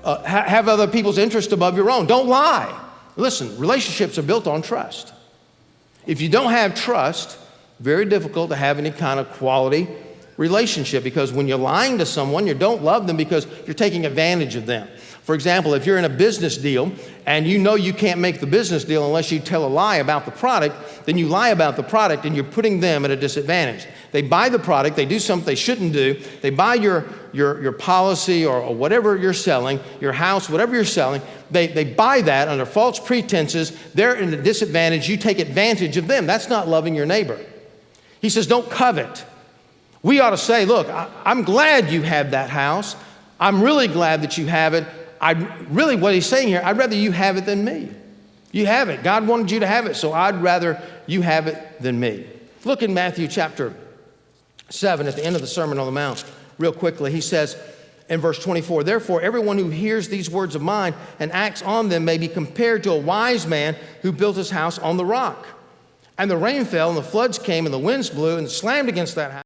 have other people's interest above your own. Don't lie. Listen, relationships are built on trust. If you don't have trust, very difficult to have any kind of quality relationship, because when you're lying to someone, you don't love them because you're taking advantage of them. For example, if you're in a business deal and you know you can't make the business deal unless you tell a lie about the product, then you lie about the product and you're putting them at a disadvantage. They buy the product, they do something they shouldn't do, they buy your policy or whatever you're selling, your house, whatever you're selling, they buy that under false pretenses, they're in a disadvantage, you take advantage of them. That's not loving your neighbor. He says, don't covet. We ought to say, look, I'm glad you have that house. I'm really glad that you have it. What he's saying here, I'd rather you have it than me. You have it. God wanted you to have it, so I'd rather you have it than me. Look in Matthew chapter 7 at the end of the Sermon on the Mount real quickly. He says in verse 24, therefore, everyone who hears these words of mine and acts on them may be compared to a wise man who built his house on the rock. And the rain fell, and the floods came, and the winds blew and slammed against that house.